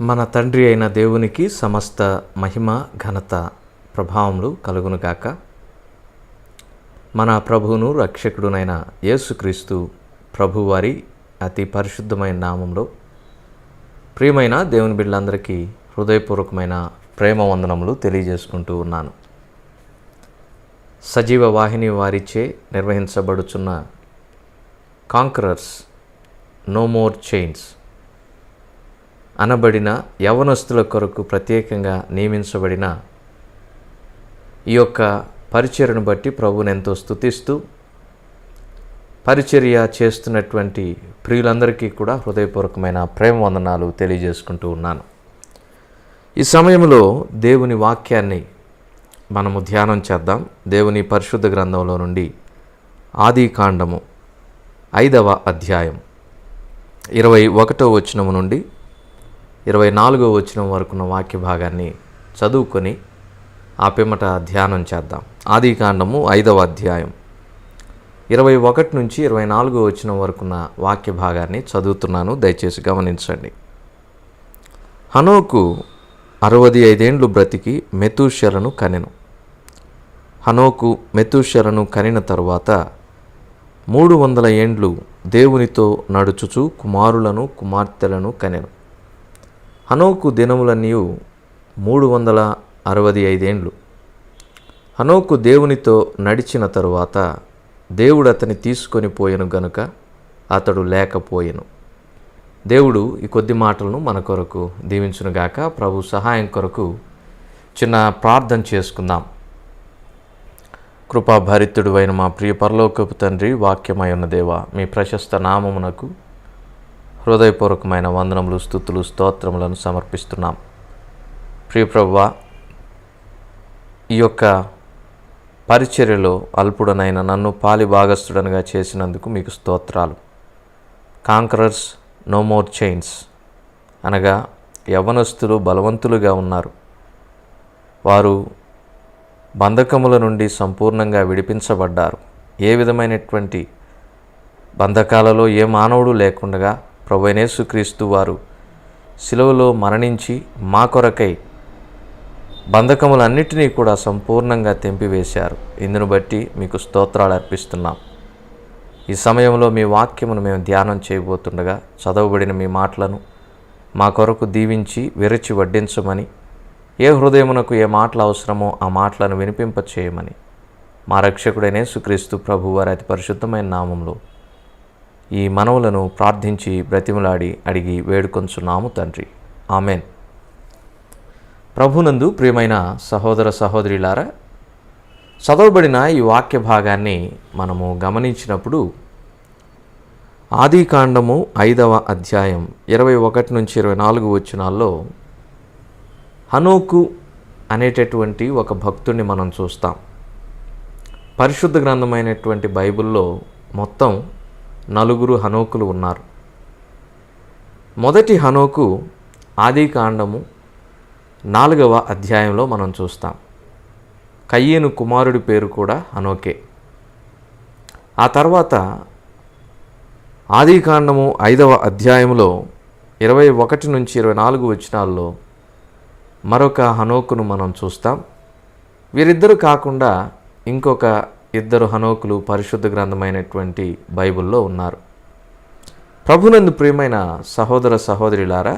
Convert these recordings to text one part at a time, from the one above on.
మన తండ్రి అయిన దేవునికి సమస్త మహిమ ఘనత ప్రభావములు కలుగునుగాక. మన ప్రభువును రక్షకుడునైన యేసుక్రీస్తు ప్రభువారి అతి పరిశుద్ధమైన నామంలో ప్రియమైన దేవుని బిడ్డలందరికీ హృదయపూర్వకమైన ప్రేమ వందనములు తెలియజేసుకుంటూ ఉన్నాను. సజీవ వాహిని వారిచే నిర్వహించబడుచున్న కాంకరర్స్ నో మోర్ చైన్స్ అనబడిన యవనస్తుల కొరకు ప్రత్యేకంగా నియమించబడిన ఈ యొక్క పరిచర్యను బట్టి ప్రభువుని ఎంతో స్తుతిస్తూ పరిచర్య చేస్తున్నటువంటి ప్రియులందరికీ కూడా హృదయపూర్వకమైన ప్రేమ వందనాలు తెలియజేసుకుంటూ ఉన్నాను. ఈ సమయంలో దేవుని వాక్యాన్ని మనము ధ్యానం చేద్దాం. దేవుని పరిశుద్ధ గ్రంథంలో నుండి ఆదికాండము 5వ అధ్యాయం 21వ వచనము నుండి 24వ వచనం వరకున్న వాక్య భాగాన్ని చదువుకొని ఆ పిమ్మట ధ్యానం చేద్దాం. ఆదికాండము 5వ అధ్యాయం 21 నుంచి 24వ వచనం వరకున్న వాక్య భాగాన్ని చదువుతున్నాను, దయచేసి గమనించండి. హనోకు 65 ఏండ్లు బ్రతికి మెతూషెలను కనెను. హనోకు మెతూషెలను కనిన తరువాత 300 ఏండ్లు దేవునితో నడుచుచు కుమారులను కుమార్తెలను కనెను. హనోకు దినములన్నీ 365 ఏండ్లు. హనోకు దేవునితో నడిచిన తరువాత దేవుడు అతని తీసుకొని పోయెను గనుక అతడు లేకపోయెను. దేవుడు ఈ కొద్ది మాటలను మన కొరకు దీవించునుగాక. ప్రభు సహాయం కొరకు చిన్న ప్రార్థన చేసుకుందాం. కృపాభరితుడు అయిన మా ప్రియ పరలోకపు తండ్రి, వాక్యమై ఉన్న దేవా, మీ ప్రశస్త నామమునకు హృదయపూర్వకమైన వందనములు, స్తుతులు, స్తోత్రములను సమర్పిస్తున్నాం. ప్రియ ప్రభువా, ఈ యొక్క పరిచర్యలో అల్పుడనైన నన్ను పాలి భాగస్థుడనుగా చేసినందుకు మీకు స్తోత్రాలు. కాంకరర్స్ నో మోర్ చైన్స్ అనగా యవ్వనస్తులు బలవంతులుగా ఉన్నారు. వారు బంధకముల నుండి సంపూర్ణంగా విడిపించబడ్డారు. ఏ విధమైనటువంటి బంధకాలలో ఏ మానవుడు లేకుండగా ప్రభువైన యేసుక్రీస్తు వారు శిలువలో మరణించి మా కొరకై బంధకములన్నిటినీ కూడా సంపూర్ణంగా తెంపివేశారు. ఇందును బట్టి మీకు స్తోత్రాలు అర్పిస్తున్నాం. ఈ సమయంలో మీ వాక్యమును మేము ధ్యానం చేయబోతుండగా చదవబడిన మీ మాటలను మా కొరకు దీవించి విరచి వడ్డించమని, ఏ హృదయమునకు ఏ మాటలు అవసరమో ఆ మాటలను వినిపింపచేయమని మా రక్షకుడైన యేసుక్రీస్తు ప్రభువారి అతి పరిశుద్ధమైన నామంలో ఈ మనవులను ప్రార్థించి బ్రతిమలాడి అడిగి వేడుకొంచున్నాము తండ్రి, ఆమెన్. ప్రభునందు ప్రియమైన సహోదర సహోదరులారా, చదవబడిన ఈ వాక్య భాగాన్ని మనము గమనించినప్పుడు ఆదికాండము 5వ అధ్యాయం 21 నుంచి 24 వచనాల్లో హనోకు అనేటటువంటి ఒక భక్తుడిని మనం చూస్తాం. పరిశుద్ధ గ్రంథమైనటువంటి బైబిల్లో మొత్తం 4 హనోకులు ఉన్నారు. మొదటి హనోకు ఆదికాండము 4వ అధ్యాయంలో మనం చూస్తాం. కయ్యేను కుమారుడి పేరు కూడా హనోకే. ఆ తర్వాత ఆదికాండము 5వ అధ్యాయంలో 21 నుంచి 24 వచనాల్లో మరొక హనోకును మనం చూస్తాం. వీరిద్దరు కాకుండా ఇంకొక 2 హనోకులు పరిశుద్ధ గ్రంథమైనటువంటి బైబిల్లో ఉన్నారు. ప్రభునందు ప్రియమైన సహోదర సహోదరులారా,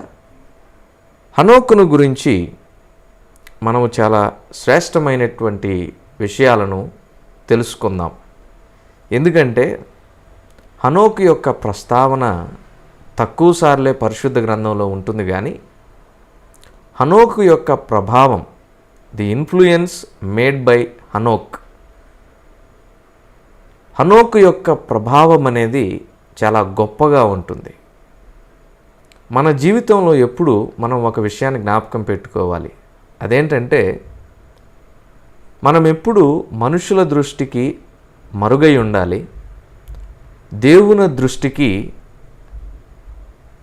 హనోకును గురించి మనము చాలా శ్రేష్టమైనటువంటి విషయాలను తెలుసుకుందాం. ఎందుకంటే హనోకు యొక్క ప్రస్తావన తక్కువ సార్లే పరిశుద్ధ గ్రంథంలో ఉంటుంది, కానీ హనోకు యొక్క ప్రభావం, ది ఇన్ఫ్లుయెన్స్ మేడ్ బై హనోకు యొక్క ప్రభావం అనేది చాలా గొప్పగా ఉంటుంది. మన జీవితంలో ఎప్పుడు మనం ఒక విషయాన్ని జ్ఞాపకం పెట్టుకోవాలి. అదేంటంటే, మనం ఎప్పుడు మనుషుల దృష్టికి మరుగై ఉండాలి, దేవుని దృష్టికి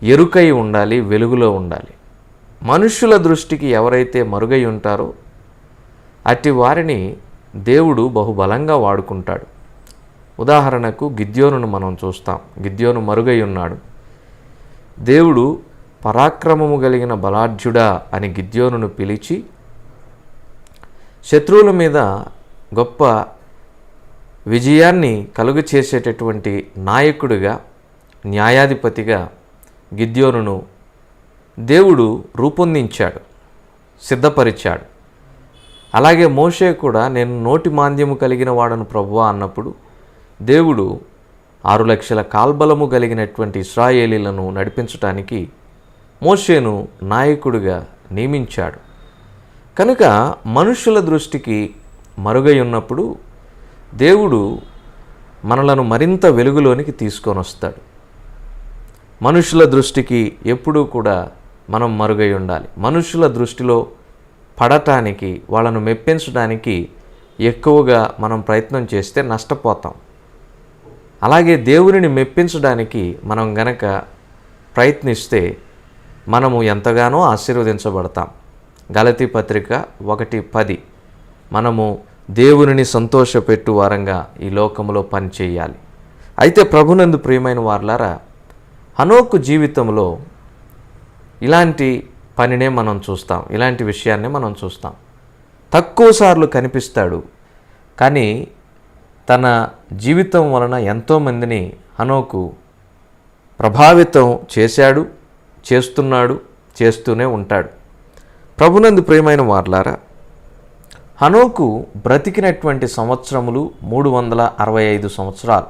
ఎరుకై ఉండాలి, వెలుగులో ఉండాలి. మనుషుల దృష్టికి ఎవరైతే మరుగై ఉంటారో అట్టి వారిని దేవుడు బహుబలంగా వాడుకుంటాడు. ఉదాహరణకు గిద్యోనును మనం చూస్తాం. గిద్యోను మరుగై ఉన్నాడు. దేవుడు పరాక్రమము కలిగిన బలాఢ్యుడా అని గిద్యోనును పిలిచి శత్రువుల మీద గొప్ప విజయాన్ని కలుగు చేసేటటువంటి నాయకుడిగా, న్యాయాధిపతిగా గిద్యోనును దేవుడు రూపొందించాడు, సిద్ధపరిచాడు. అలాగే మోషే కూడా నేను నోటి మాంద్యము కలిగిన వాడను ప్రభువా అన్నప్పుడు దేవుడు 6 లక్షల కాల్బలము కలిగినటువంటి ఇశ్రాయేలీలను నడిపించటానికి మోషేను నాయకుడిగా నియమించాడు. కనుక మనుషుల దృష్టికి మరుగై ఉన్నప్పుడు దేవుడు మనలను మరింత వెలుగులోనికి తీసుకొని వస్తాడు. మనుషుల దృష్టికి ఎప్పుడూ కూడా మనం మరుగై ఉండాలి. మనుషుల దృష్టిలో పడటానికి, వాళ్ళను మెప్పించడానికి ఎక్కువగా మనం ప్రయత్నం చేస్తే నష్టపోతాం. అలాగే దేవునిని మెప్పించడానికి మనం గనక ప్రయత్నిస్తే మనము ఎంతగానో ఆశీర్వదించబడతాం. గలతీ పత్రిక 1:10 మనము దేవునిని సంతోషపెట్టు వారంగా ఈ లోకంలో పనిచేయాలి. అయితే ప్రభునందు ప్రియమైన వారలారా, హనోకు జీవితంలో ఇలాంటి పనినే మనం చూస్తాం, ఇలాంటి విషయాన్నే మనం చూస్తాం. తక్కువసార్లు కనిపిస్తాడు, కానీ తన జీవితం వలన ఎంతోమందిని హనోకు ప్రభావితం చేశాడు, చేస్తున్నాడు, చేస్తూనే ఉంటాడు. ప్రభునందు ప్రియమైన వారలారా, హనోకు బ్రతికినటువంటి సంవత్సరములు 365 సంవత్సరాలు,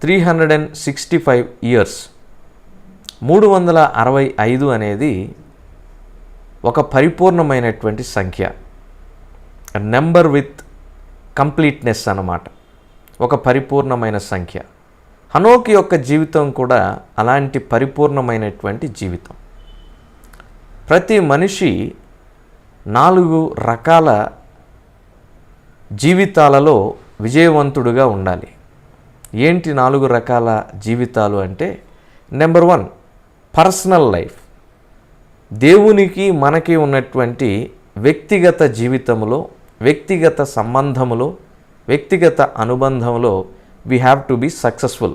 365 ఇయర్స్. 365 అనేది ఒక పరిపూర్ణమైనటువంటి సంఖ్య, నెంబర్ విత్ కంప్లీట్నెస్ అన్నమాట, ఒక పరిపూర్ణమైన సంఖ్య. హనోకు యొక్క జీవితం కూడా అలాంటి పరిపూర్ణమైనటువంటి జీవితం. ప్రతి మనిషి 4 రకాల జీవితాలలో విజయవంతుడుగా ఉండాలి. ఏంటి 4 రకాల జీవితాలు అంటే, నెంబర్ 1 పర్సనల్ లైఫ్. దేవునికి మనకి ఉన్నటువంటి వ్యక్తిగత జీవితంలో, వ్యక్తిగత సంబంధములో, వ్యక్తిగత అనుబంధంలో we have to be successful.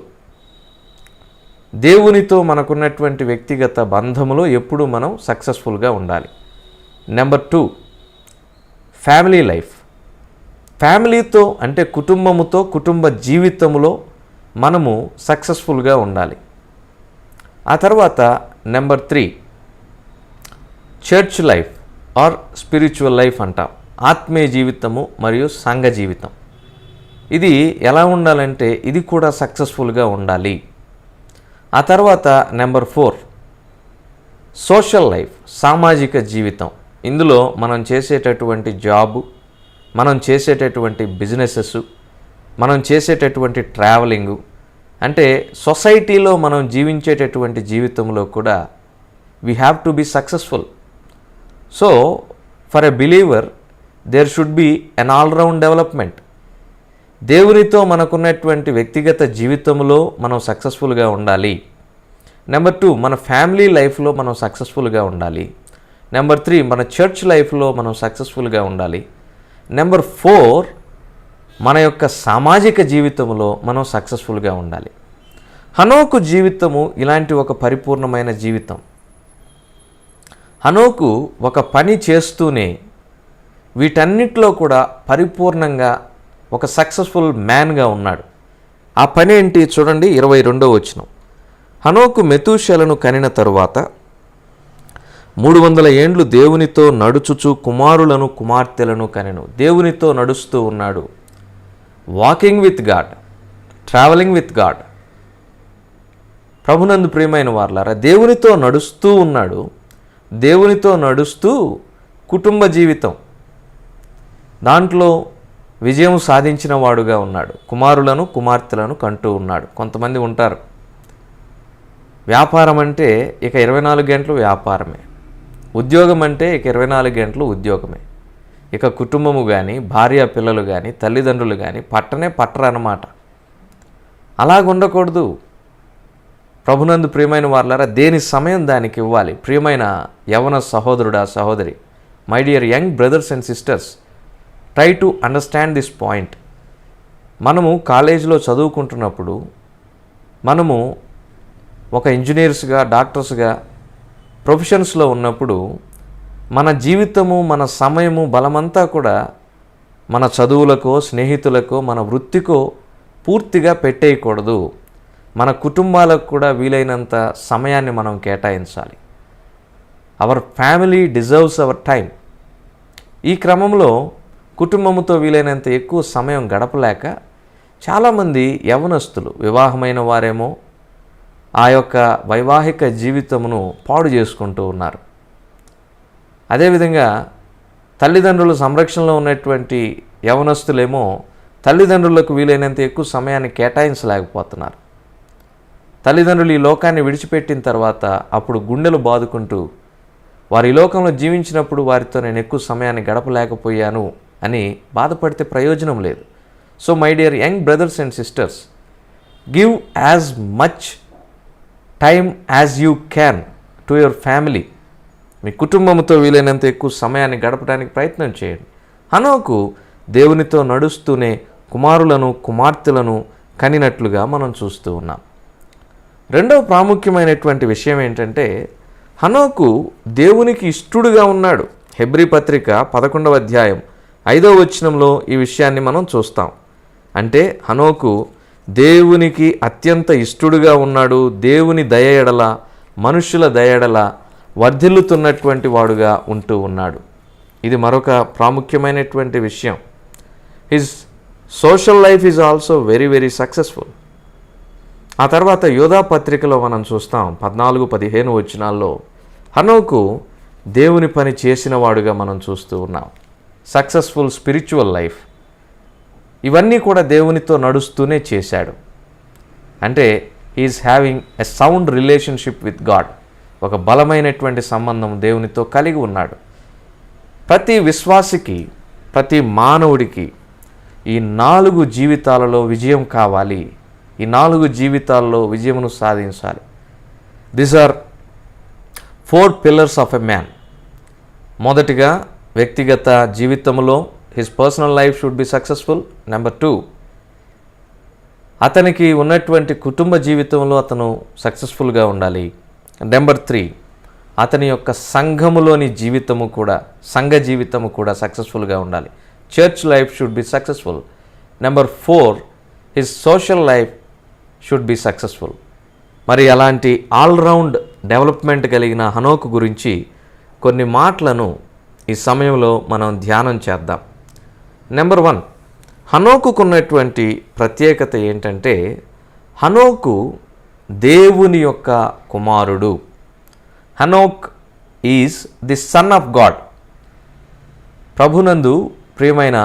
దేవునితో మనకున్నటువంటి వ్యక్తిగత బంధములో ఎప్పుడూ మనం సక్సెస్ఫుల్గా ఉండాలి. Number 2 family life. ఫ్యామిలీతో అంటే కుటుంబముతో, కుటుంబ జీవితంలో మనము సక్సెస్ఫుల్గా ఉండాలి. ఆ తర్వాత number 3 church life or spiritual life అంటాం. ఆత్మీయ జీవితము మరియు సంఘ జీవితం. ఇది ఎలా ఉండాలంటే ఇది కూడా సక్సెస్ఫుల్గా ఉండాలి. ఆ తర్వాత నెంబర్ 4 సోషల్ లైఫ్, సామాజిక జీవితం. ఇందులో మనం చేసేటటువంటి జాబు, మనం చేసేటటువంటి బిజినెసెస్, మనం చేసేటటువంటి ట్రావెలింగు, అంటే సొసైటీలో మనం జీవించేటటువంటి జీవితంలో కూడా we have to be successful. So for a believer there should be an all round development. దేవునితో మనకున్నటువంటి వ్యక్తిగత జీవితంలో మనం సక్సెస్ఫుల్గా ఉండాలి. నెంబర్ 2 మన ఫ్యామిలీ లైఫ్లో మనం సక్సెస్ఫుల్గా ఉండాలి. నెంబర్ 3 మన చర్చ్ లైఫ్లో మనం సక్సెస్ఫుల్గా ఉండాలి. నెంబర్ 4 మన యొక్క సామాజిక జీవితంలో మనం సక్సెస్ఫుల్గా ఉండాలి. హనోకు జీవితము ఇలాంటి ఒక పరిపూర్ణమైన జీవితం. హనోకు ఒక పని చేస్తూనే వీటన్నిటిలో కూడా పరిపూర్ణంగా ఒక సక్సెస్ఫుల్ మ్యాన్గా ఉన్నాడు. ఆ పని ఏంటి చూడండి, 22వ వచనం. హనోకు మెతూషెలను కనిన తరువాత 300 ఏండ్లు దేవునితో నడుచుచు కుమారులను కుమార్తెలను కనెను. దేవునితో నడుస్తూ ఉన్నాడు. Walking with God, travelling with God. ప్రభునందు ప్రియమైన వారలారా, దేవునితో నడుస్తూ ఉన్నాడు. దేవునితో నడుస్తూ కుటుంబ జీవితం, దాంట్లో విజయం సాధించిన వాడుగా ఉన్నాడు. కుమారులను కుమార్తెలను కంటూ ఉన్నాడు. కొంతమంది ఉంటారు, వ్యాపారం అంటే ఇక 24 గంటలు వ్యాపారమే, ఉద్యోగం అంటే ఇక 24 గంటలు ఉద్యోగమే, ఇక కుటుంబము కానీ, భార్య పిల్లలు కానీ, తల్లిదండ్రులు కానీ పట్టరన్నమాట. అలాగుండకూడదు. ప్రభునందు ప్రియమైన వారలారా, దేని సమయం దానికి ఇవ్వాలి. ప్రియమైన యవన సహోదరుడా, సహోదరి, my dear young brothers and sisters, try to understand this point. మనము కాలేజీలో చదువుకుంటున్నప్పుడు మనము ఒక ఇంజనీర్స్గా, డాక్టర్స్గా ప్రొఫెషన్స్లో ఉన్నప్పుడు మన జీవితము, మన సమయము, బలమంతా కూడా మన చదువులకో, స్నేహితులకో, మన వృత్తికో పూర్తిగా పెట్టేయకూడదు. మన కుటుంబాలకు కూడా వీలైనంత సమయాన్ని మనం కేటాయించాలి. Our family deserves our time. ఈ క్రమంలో కుటుంబంతో వీలైనంత ఎక్కువ సమయం గడపలేక చాలామంది యవ్వనస్తులు, వివాహమైన వారేమో ఆ యొక్క వైవాహిక జీవితమును పాడు చేసుకుంటూ ఉన్నారు. అదేవిధంగా తల్లిదండ్రుల సంరక్షణలో ఉన్నటువంటి యవ్వనస్తులేమో తల్లిదండ్రులకు వీలైనంత ఎక్కువ సమయాన్ని కేటాయించలేకపోతున్నారు. తల్లిదండ్రులు ఈ లోకాన్ని విడిచిపెట్టిన తర్వాత అప్పుడు గుండెలు బాదుకుంటూ వారి లోకంలో జీవించినప్పుడు వారితో నేను ఎక్కువ సమయాన్ని గడపలేకపోయాను అని బాధపడితే ప్రయోజనం లేదు. So my dear young brothers and sisters, give as much time as you can to your family. మీ కుటుంబంతో వీలైనంత ఎక్కువ సమయాన్ని గడపడానికి ప్రయత్నం చేయండి. హనోకు దేవునితో నడుస్తూనే కుమారులను, కుమార్తెలను కనినట్లుగా మనం చూస్తూ ఉన్నాం. రెండవ ప్రాముఖ్యమైనటువంటి విషయం ఏంటంటే, హనోకు దేవునికి ఇష్టడుగా ఉన్నాడు. హెబ్రీ పత్రిక 11వ అధ్యాయం 5వ వచనంలో ఈ విషయాన్ని మనం చూస్తాం. అంటే హనోకు దేవునికి అత్యంత ఇష్టడుగా ఉన్నాడు. దేవుని దయ ఎడల, మనుష్యుల దయ ఎడల వర్ధిల్లుతున్నటువంటి వాడుగా ఉంటూ ఉన్నాడు. ఇది మరొక ప్రాముఖ్యమైనటువంటి విషయం. His social life is also very very successful. ఆ తర్వాత యోధా పత్రికలో మనం చూస్తాం 14-15 వచనాల్లో హనోకు దేవుని పని చేసిన వాడుగా మనం చూస్తూ ఉన్నాం. సక్సెస్ఫుల్ స్పిరిచువల్ లైఫ్, ఇవన్నీ కూడా దేవునితో నడుస్తూనే చేశాడు. అంటే he is having a sound relationship with God. ఒక బలమైనటువంటి సంబంధం దేవునితో కలిగి ఉన్నాడు. ప్రతి విశ్వాసికి, ప్రతి మానవుడికి ఈ 4 జీవితాలలో విజయం కావాలి. ఈ 4 జీవితాల్లో విజయమును సాధించాలి. These are 4 pillars of a man. మొదటిగా వ్యక్తిగత జీవితంలో his personal life should be successful. Number 2, అతనికి ఉన్నటువంటి కుటుంబ జీవితంలో అతను సక్సెస్ఫుల్గా ఉండాలి. నెంబర్ 3, అతని యొక్క సంఘములోని జీవితము కూడా, సంఘ జీవితము కూడా సక్సెస్ఫుల్గా ఉండాలి. Church life should be successful. Number 4, his social life should be successful. మరి అలాంటి ఆల్రౌండ్ డెవలప్మెంట్ కలిగిన హనోకు గురించి కొన్ని మాటలను ఈ సమయంలో మనం ధ్యానం చేద్దాం. నెంబర్ 1, హనోకున్నటువంటి ప్రత్యేకత ఏంటంటే, హనోకు దేవుని యొక్క కుమారుడు. Enoch is the son of God. ప్రభునందు ప్రియమైన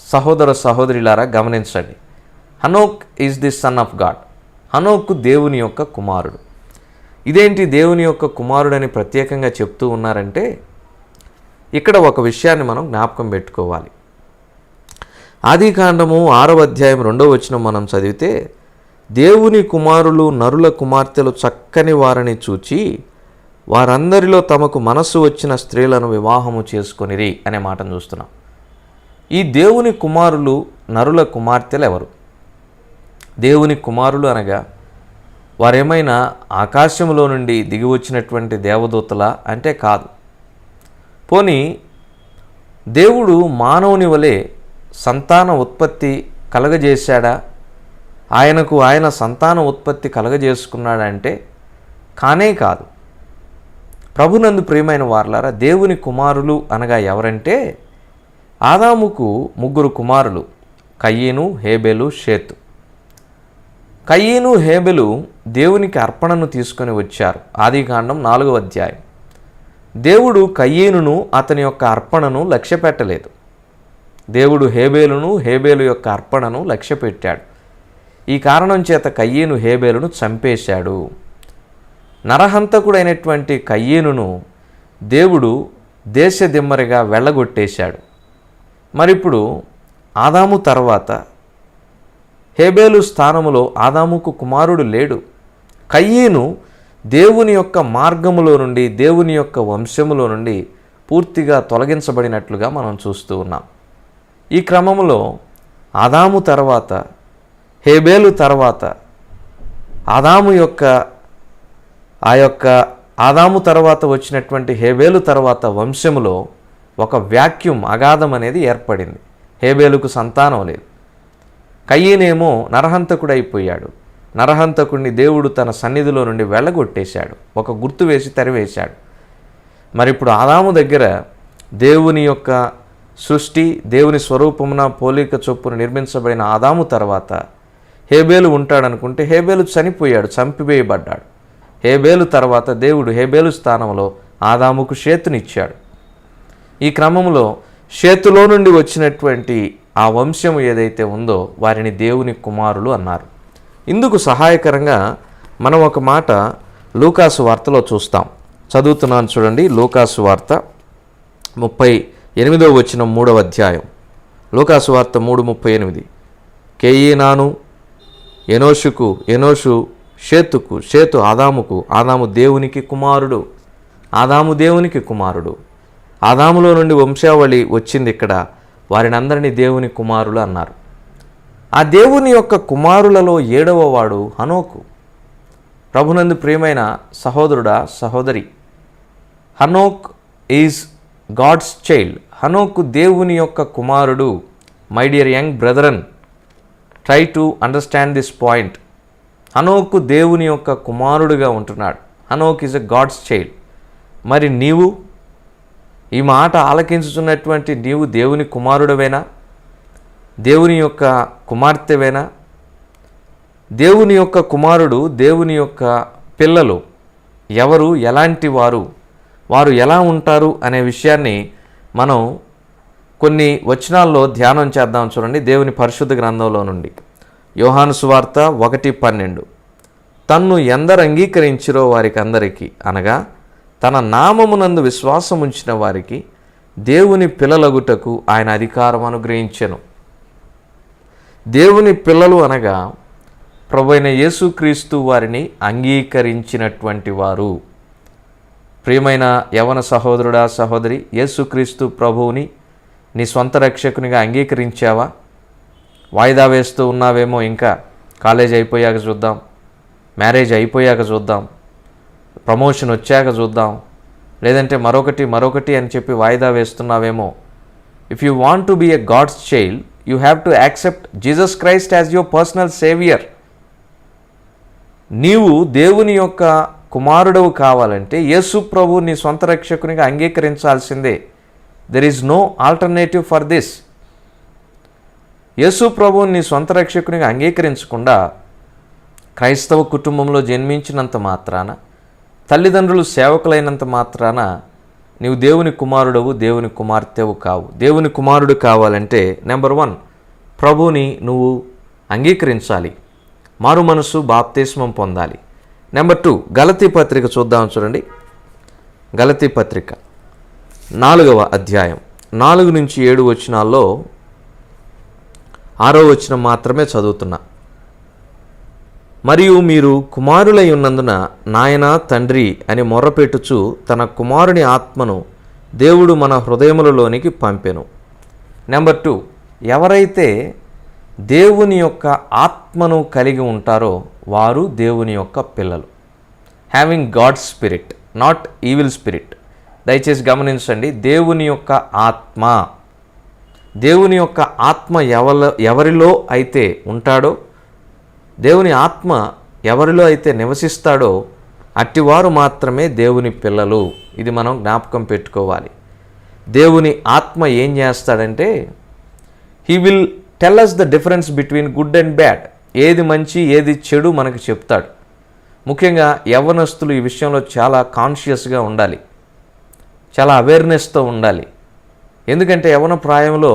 సహోదర సహోదరులారా గమనించండి, Enoch is the son of God. హనోకు దేవుని యొక్క కుమారుడు. ఇదేంటి దేవుని యొక్క కుమారుడని ప్రత్యేకంగా చెప్తూ ఉన్నారంటే, ఇక్కడ ఒక విషయాన్ని మనం జ్ఞాపకం పెట్టుకోవాలి. ఆదికాండము 6వ అధ్యాయం 2వ వచనం మనం చదివితే, దేవుని కుమారులు నరుల కుమార్తెలు చక్కని వారిని చూచి వారందరిలో తమకు మనస్సు వచ్చిన స్త్రీలను వివాహము చేసుకొనిరి అనే మాటను చూస్తున్నాం. ఈ దేవుని కుమారులు నరుల కుమార్తెలు ఎవరు? దేవుని కుమారులు అనగా వారేమైనా ఆకాశంలో నుండి దిగి వచ్చినటువంటి దేవదూతల అంటే కాదు. పోనీ దేవుడు మానవుని వలె సంతాన ఉత్పత్తి కలగజేశాడా? ఆయనకు ఆయన సంతాన ఉత్పత్తి కలగజేసుకున్నాడంటే కానే కాదు. ప్రభునందు ప్రియమైన వారలారా, దేవుని కుమారులు అనగా ఎవరంటే, ఆదాముకు 3 కుమారులు, కయ్యీను, హేబెలు, షేతు. కయ్యీను, హేబెలు దేవునికి అర్పణను తీసుకొని వచ్చారు. ఆదికాండం 4వ అధ్యాయం. దేవుడు కయ్యీనును అతని యొక్క అర్పణను లక్ష్య పెట్టలేదు. దేవుడు హేబేలును, హేబేలు యొక్క అర్పణను లక్ష్య పెట్టాడు. ఈ కారణం చేత కయ్యీను హేబేలును చంపేశాడు. నరహంతకుడైనటువంటి కయ్యీనును దేవుడు దేశదిమ్మరిగా వెళ్ళగొట్టేశాడు. మరిప్పుడు ఆదాము తర్వాత హేబేలు స్థానములో ఆదాముకు కుమారుడు లేడు. కయ్యీను దేవుని యొక్క మార్గములో నుండి, దేవుని యొక్క వంశములో నుండి పూర్తిగా తొలగించబడినట్లుగా మనం చూస్తూ ఉన్నాం. ఈ క్రమంలో ఆదాము తర్వాత, హేబేలు తర్వాత ఆదాము యొక్క ఆ యొక్క ఆదాము తర్వాత వచ్చినటువంటి హేబేలు తర్వాత వంశములో ఒక వ్యాక్యూమ్, అగాధం అనేది ఏర్పడింది. హేబేలుకు సంతానం లేదు. కయ్యనేమో నరహంతకుడైపోయాడు. నరహంతకుడిని దేవుడు తన సన్నిధిలో నుండి వెళ్ళగొట్టేశాడు, ఒక గుర్తు వేసి తరివేశాడు. మరి ఇప్పుడు ఆదాము దగ్గర దేవుని యొక్క సృష్టి, దేవుని స్వరూపమున పోలిక చొప్పున నిర్మించబడిన ఆదాము తర్వాత హేబేలు ఉంటాడనుకుంటే హేబేలు చనిపోయాడు, చంపివేయబడ్డాడు. హేబేలు తర్వాత దేవుడు హేబేలు స్థానంలో ఆదాముకు షేతునిచ్చాడు. ఈ క్రమంలో షేతులో నుండి వచ్చినటువంటి ఆ వంశం ఏదైతే ఉందో వారిని దేవుని కుమారులు అన్నారు. ఇందుకు సహాయకరంగా మనం ఒక మాట లూకాసు వార్తలో చూస్తాం. చదువుతున్నాను చూడండి. లూకాసు వార్త 38వ వచనం 3వ అధ్యాయం. లూకాసు వార్త 3:38. కేయినాను ఎనోషుకు, ఎనోషు షేతుకు, షేతు ఆదాముకు, ఆదాము దేవునికి కుమారుడు, ఆదాము దేవునికి కుమారుడు. ఆదాములో నుండి వంశావళి వచ్చింది. ఇక్కడ వారిని అందరినీ దేవుని కుమారులు అన్నారు. ఆ దేవుని యొక్క కుమారులలో 7వ వాడు హనోకు. ప్రభునందు ప్రియమైన సహోదరుడా, సహోదరి, హనోక్ ఈజ్ గాడ్స్ చైల్డ్. హనోకు దేవుని యొక్క కుమారుడు. My dear young brethren, try to understand this point. హనోకు దేవుని యొక్క కుమారుడుగా ఉంటున్నాడు. Enoch is a God's child. మరి నీవు, ఈ మాట ఆలకించుతున్నటువంటి నీవు దేవుని కుమారుడవేనా? దేవుని యొక్క కుమార్తెవేనా? దేవుని యొక్క కుమారుడు, దేవుని యొక్క పిల్లలు ఎవరు, ఎలాంటి వారు, వారు ఎలా ఉంటారు అనే విషయాన్ని మనం కొన్ని వచనాల్లో ధ్యానం చేద్దాం. చూడండి, దేవుని పరిశుద్ధ గ్రంథంలో నుండి. యోహాను సువార్త 1:12. తన్ను ఎందరు అంగీకరించిరో వారికి అందరికీ, అనగా తన నామమునందు విశ్వాసం ఉంచిన వారికి దేవుని పిల్లలగుటకు ఆయన అధికారం అనుగ్రహించెను. దేవుని పిల్లలు అనగా ప్రభువైన యేసుక్రీస్తు వారిని అంగీకరించినటువంటి వారు. ప్రియమైన యవన సహోదరుడా, సహోదరి, యేసుక్రీస్తు ప్రభువుని నీ స్వంత రక్షకునిగా అంగీకరించావా? వాయిదా వేస్తూ ఉన్నావేమో, ఇంకా కాలేజ్ అయిపోయాక చూద్దాం, మ్యారేజ్ అయిపోయాక చూద్దాం, ప్రమోషన్ వచ్చాక చూద్దాం, లేదంటే మరొకటి అని చెప్పి వాయిదా వేస్తున్నావేమో. If you want to be a God's child, you have to accept Jesus Christ as your personal saviour. నీవు దేవుని యొక్క కుమారుడవు కావాలంటే యేసు ప్రభు నీ సొంత రక్షకునిగా అంగీకరించాల్సిందే. There is no alternative for this. యేసు ప్రభువుని నీ సొంత రక్షకునిగా అంగీకరించకుండా క్రైస్తవ కుటుంబంలో జన్మించినంత మాత్రాన, తల్లిదండ్రులు సేవకులైనంత మాత్రాన నీవు దేవుని కుమారుడవు, దేవుని కుమార్తెవు కావు. దేవుని కుమారుడు కావాలంటే నెంబర్ 1, ప్రభువుని నువ్వు అంగీకరించాలి, మారు మనసు బాప్తిస్మం పొందాలి. నెంబర్ 2, గలతీ పత్రిక చూద్దాం. చూడండి, గలతీ పత్రిక 4వ అధ్యాయం 4 నుంచి 7 వచనాల్లో 6వ వచనం మాత్రమే చదువుతున్నా. మరియు మీరు కుమారులై ఉన్నందున నాయన తండ్రి అని మొర్రపెట్టుచు తన కుమారుని ఆత్మను దేవుడు మన హృదయములలోనికి పంపెను. నెంబర్ 2, ఎవరైతే దేవుని యొక్క ఆత్మను కలిగి ఉంటారో వారు దేవుని యొక్క పిల్లలు. Having God spirit, not evil spirit. దయచేసి గమనించండి, దేవుని యొక్క ఆత్మ, దేవుని యొక్క ఆత్మ ఎవరిలో అయితే ఉంటాడో, దేవుని ఆత్మ ఎవరిలో అయితే నివసిస్తాడో అట్టివారు మాత్రమే దేవుని పిల్లలు. ఇది మనం జ్ఞాపకం పెట్టుకోవాలి. దేవుని ఆత్మ ఏం చేస్తాడంటే, he will tell us the difference between good and bad. ఏది మంచి ఏది చెడు మనకు చెప్తాడు. ముఖ్యంగా యవ్వనస్తులు ఈ విషయంలో చాలా కాన్షియస్గా ఉండాలి, చాలా అవేర్నెస్తో ఉండాలి. ఎందుకంటే యవ్వన ప్రాయంలో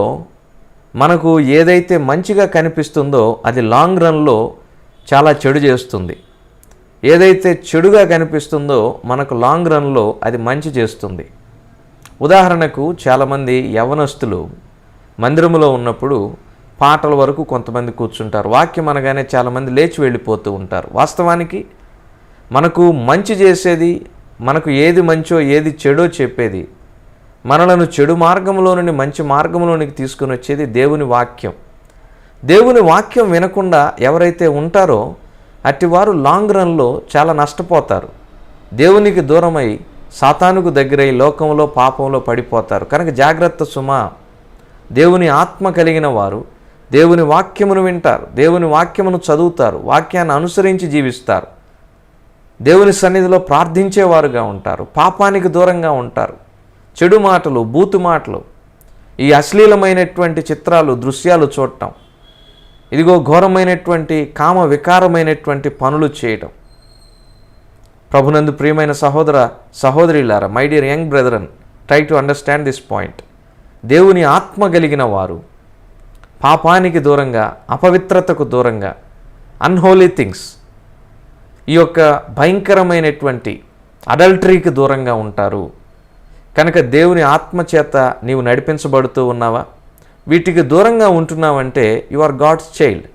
మనకు ఏదైతే మంచిగా కనిపిస్తుందో అది లాంగ్ రన్లో చాలా చెడు చేస్తుంది. ఏదైతే చెడుగా కనిపిస్తుందో మనకు లాంగ్ రన్లో అది మంచి చేస్తుంది. ఉదాహరణకు చాలామంది యవ్వనస్తులు మందిరములో ఉన్నప్పుడు పాటల వరకు కొంతమంది కూర్చుంటారు. వాక్యం అనగానే చాలామంది లేచి వెళ్ళిపోతూ ఉంటారు. వాస్తవానికి మనకు మంచి చేసేది, మనకు ఏది మంచో ఏది చెడో చెప్పేది, మనలను చెడు మార్గంలో నుండి మంచి మార్గంలోనికి తీసుకుని వచ్చేది దేవుని వాక్యం. దేవుని వాక్యం వినకుండా ఎవరైతే ఉంటారో అట్టివారు లాంగ్ రన్లో చాలా నష్టపోతారు. దేవునికి దూరమై సాతానుకు దగ్గరై లోకంలో పాపంలో పడిపోతారు. కనుక జాగ్రత్త సుమా. దేవుని ఆత్మ కలిగిన వారు దేవుని వాక్యమును వింటారు, దేవుని వాక్యమును చదువుతారు, వాక్యాన్ని అనుసరించి జీవిస్తారు, దేవుని సన్నిధిలో ప్రార్థించేవారుగా ఉంటారు, పాపానికి దూరంగా ఉంటారు. చెడు మాటలు, బూతు మాటలు, ఈ అశ్లీలమైనటువంటి చిత్రాలు, దృశ్యాలు చూడటం, ఇదిగో ఘోరమైనటువంటి కామ వికారమైనటువంటి పనులు చేయటం. ప్రభునందు ప్రియమైన సహోదర సహోదరులారా, my dear young brethren, try to understand this point. దేవుని ఆత్మ కలిగిన వారు పాపానికి దూరంగా, అపవిత్రతకు దూరంగా, అన్హోలీ థింగ్స్, ఈ యొక్క భయంకరమైనటువంటి అడల్టరీకి దూరంగా ఉంటారు. కనుక దేవుని ఆత్మ చేత నీవు నడిపించబడుతూ ఉన్నావా? వీటికి దూరంగా ఉంటున్నావంటే you are God's child.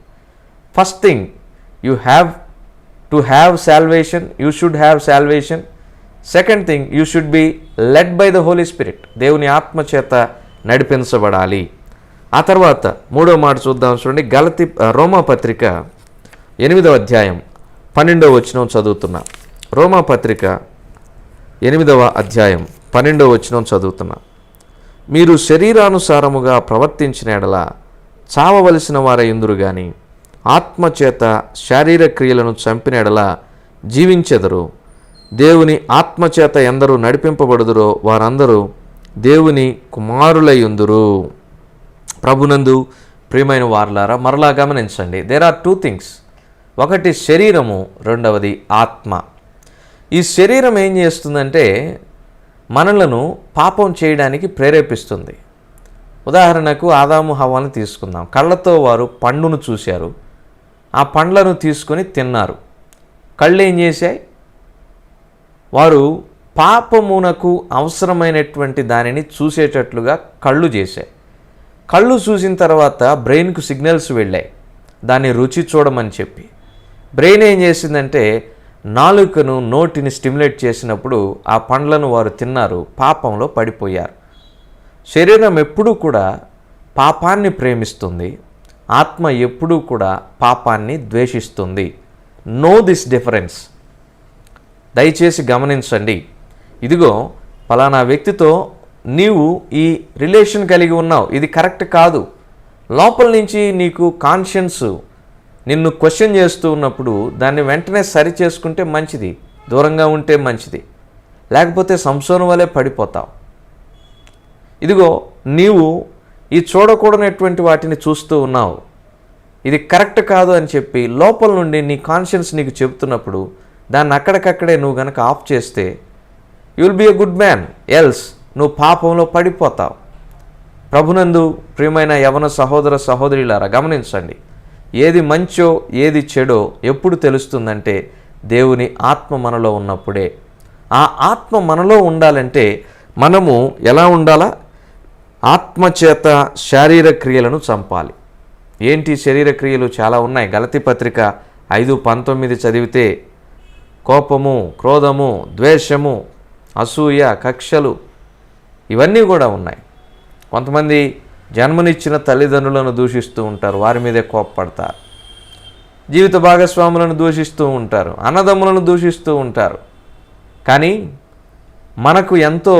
First thing, you have to have salvation, you should have salvation. Second thing, you should be led by the Holy Spirit. దేవుని ఆత్మ చేత నడిపించబడాలి. ఆ తర్వాత మూడో మాట చూద్దాం, చూడండి. రోమాపత్రిక 8వ అధ్యాయం 12వ వచనం చదువుతున్నా. రోమాపత్రిక 8వ అధ్యాయం 12వ వచనం చదువుతున్నా. మీరు శరీరానుసారముగా ప్రవర్తించిన ఎడల చావవలసిన వారయుందురు గాని ఆత్మచేత శారీర క్రియలను చంపిన ఎడల జీవించెదరు. దేవుని ఆత్మచేత ఎందరూ నడిపింపబడుదురో వారందరూ దేవుని కుమారులయుందురు. ప్రభునందు ప్రియమైన వారలారా, మరలా గమనించండి. There are two things. ఒకటి శరీరము, రెండవది ఆత్మ. ఈ శరీరం ఏం చేస్తుందంటే మనలను పాపం చేయడానికి ప్రేరేపిస్తుంది. ఉదాహరణకు ఆదాము హవ్వను తీసుకుందాం. కళ్ళతో వారు పండును చూశారు, ఆ పండ్లను తీసుకొని తిన్నారు. కళ్ళు ఏం చేశాయి? వారు పాపమునకు అవసరమైనటువంటి దానిని చూసేటట్లుగా కళ్ళు చేశాయి. కళ్ళు చూసిన తర్వాత బ్రెయిన్కు సిగ్నల్స్ వెళ్ళాయి, దాన్ని రుచి చూడమని చెప్పి. బ్రెయిన్ ఏం చేసిందంటే నాలుకను, నోటిని స్టిమ్యులేట్ చేసినప్పుడు ఆ పండ్లను వారు తిన్నారు, పాపంలో పడిపోయారు. శరీరం ఎప్పుడూ కూడా పాపాన్ని ప్రేమిస్తుంది, ఆత్మ ఎప్పుడూ కూడా పాపాన్ని ద్వేషిస్తుంది. No this difference. దయచేసి గమనించండి. ఇదిగో ఫలానా వ్యక్తితో నీవు ఈ రిలేషన్ కలిగి ఉన్నావు, ఇది కరెక్ట్ కాదు. లోపల నుంచి నీకు కాన్షియన్స్ నిన్ను క్వశ్చన్ చేస్తూ ఉన్నప్పుడు దాన్ని వెంటనే సరి చేసుకుంటే మంచిది, దూరంగా ఉంటే మంచిది. లేకపోతే సంసోను వలె పడిపోతావు. ఇదిగో నీవు ఈ చూడకూడనటువంటి వాటిని చూస్తూ ఉన్నావు, ఇది కరెక్ట్ కాదు అని చెప్పి లోపల నుండి నీ కాన్షియన్స్ నీకు చెబుతున్నప్పుడు దాన్ని అక్కడికక్కడే నువ్వు గనక ఆఫ్ చేస్తే you will be a good man, else నువ్వు పాపంలో పడిపోతావు. ప్రభునందు ప్రియమైన యవన సహోదర సహోదరులారా, గమనించండి. ఏది మంచో ఏది చెడో ఎప్పుడు తెలుస్తుందంటే దేవుని ఆత్మ మనలో ఉన్నప్పుడే. ఆ ఆత్మ మనలో ఉండాలంటే మనము ఎలా ఉండాలా? ఆత్మచేత శారీర క్రియలను చంపాలి. ఏంటి శరీర క్రియలు? చాలా ఉన్నాయి. గలతీ పత్రిక 5:19 చదివితే కోపము, క్రోధము, ద్వేషము, అసూయ, కక్షలు ఇవన్నీ కూడా ఉన్నాయి. కొంతమంది జన్మనిచ్చిన తల్లిదండ్రులను దూషిస్తూ ఉంటారు, వారి మీదే కోపపడతారు. జీవిత భాగస్వాములను దూషిస్తూ ఉంటారు, అన్నదమ్ములను దూషిస్తూ ఉంటారు. కానీ మనకు ఎంతో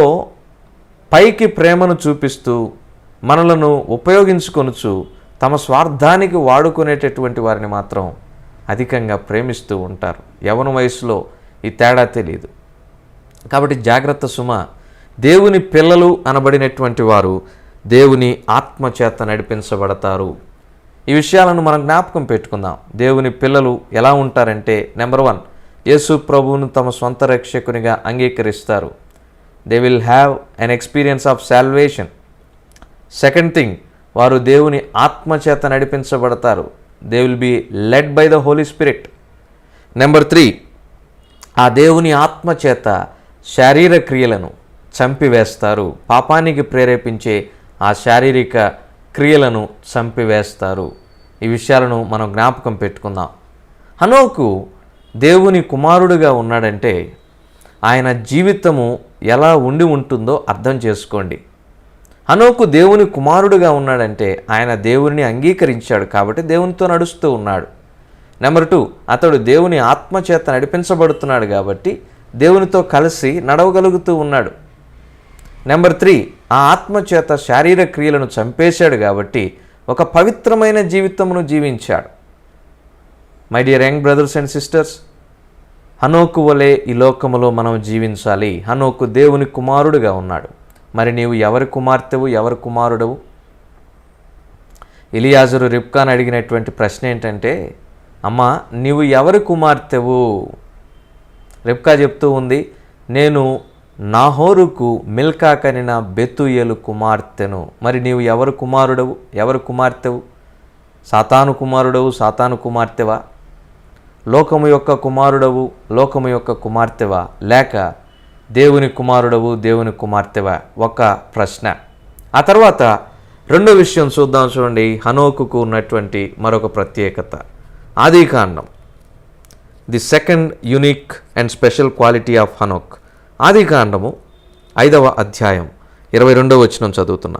పైకి ప్రేమను చూపిస్తూ మనలను ఉపయోగించుకొనుచు తమ స్వార్థానికి వాడుకునేటటువంటి వారిని మాత్రం అధికంగా ప్రేమిస్తూ ఉంటారు. యవ్వన వయసులో ఈ తేడా తెలియదు. కాబట్టి జాగ్రత్త సుమ. దేవుని పిల్లలు అనబడినటువంటి వారు దేవుని ఆత్మచేత నడిపించబడతారు. ఈ విషయాలను మనం జ్ఞాపకం పెట్టుకుందాం. దేవుని పిల్లలు ఎలా ఉంటారంటే, నెంబర్ 1, యేసు ప్రభువును తమ సొంత రక్షకునిగా అంగీకరిస్తారు. They will have an experience of salvation. Second thing, వారు దేవుని ఆత్మచేత నడిపించబడతారు. They will be led by the Holy Spirit. Number 3, ఆ దేవుని ఆత్మచేత శారీర క్రియలను చంపివేస్తారు. పాపానికి ప్రేరేపించే ఆ శారీరక క్రియలను చంపివేస్తారు. ఈ విషయాలను మనం జ్ఞాపకం పెట్టుకుందాం. హనోకు దేవుని కుమారుడిగా ఉన్నాడంటే ఆయన జీవితము ఎలా ఉండి ఉంటుందో అర్థం చేసుకోండి. హనోకు దేవుని కుమారుడిగా ఉన్నాడంటే ఆయన దేవుని అంగీకరించాడు కాబట్టి దేవునితో నడుస్తూ ఉన్నాడు. నెంబర్ 2, అతడు దేవుని ఆత్మచేత నడిపించబడుతున్నాడు కాబట్టి దేవునితో కలిసి నడవగలుగుతూ ఉన్నాడు. నెంబర్ 3, ఆ ఆత్మచేత శారీర క్రియలను చంపేశాడు కాబట్టి ఒక పవిత్రమైన జీవితమును జీవించాడు. My dear young brothers and sisters, హనోకు వలె ఈ లోకములో మనం జీవించాలి. హనోకు దేవుని కుమారుడుగా ఉన్నాడు. మరి నీవు ఎవరి కుమార్తెవు, ఎవరి కుమారుడవు? ఎలియాజరు రిబ్కాను అడిగినటువంటి ప్రశ్న ఏంటంటే, అమ్మా నీవు ఎవరి కుమార్తెవు? రిబ్కా చెప్తూ ఉంది, నేను నాహోరుకు మిల్కా కనిన బెతూయేలు కుమార్తెను. మరి నీవు ఎవరు కుమారుడవు, ఎవరు కుమార్తెవు? సాతాను కుమారుడవు, సాతాను కుమార్తెవా? లోకము యొక్క కుమారుడవు, లోకము యొక్క కుమార్తెవా? లేక దేవుని కుమారుడవు, దేవుని కుమార్తెవా? ఒక ప్రశ్న. ఆ తర్వాత రెండో విషయం చూద్దాం. చూడండి, హనోకుకు ఉన్నటువంటి మరొక ప్రత్యేకత. ఆదికాండం, the second unique and special quality of Hanok. ఆదికాండము 5వ అధ్యాయం 22వ వచనం చదువుతున్నా.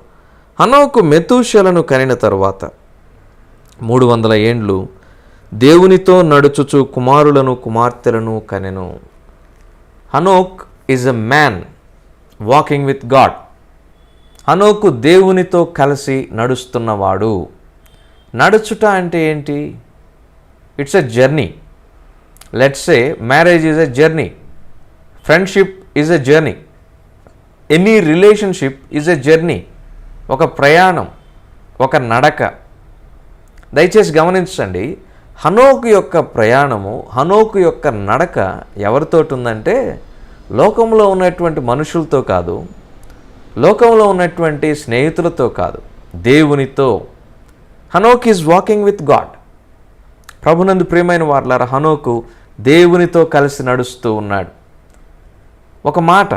హనోకు మెతూషెలను కనిన తరువాత 300 ఏండ్లు దేవునితో నడుచుచు కుమారులను కుమార్తెలను కనెను. Enoch is a man walking with God. హనోకు దేవునితో కలిసి నడుస్తున్నవాడు. నడుచుట అంటే ఏంటి? It's a journey. Let's say marriage is a journey, friendship is a journey, any relationship is a journey. ఒక ప్రయాణం, ఒక నడక. దయచేసి గమనించండి, హనోకు యొక్క ప్రయాణము, హనోకు యొక్క నడక ఎవరితోటి ఉందంటే లోకంలో ఉన్నటువంటి మనుషులతో కాదు, లోకంలో ఉన్నటువంటి స్నేహితులతో కాదు, దేవునితో. Hanok is walking with God. ప్రభునందు ప్రియమైన వారలారా, హనోకు దేవునితో కలిసి నడుస్తూ ఉన్నాడు. ఒక మాట,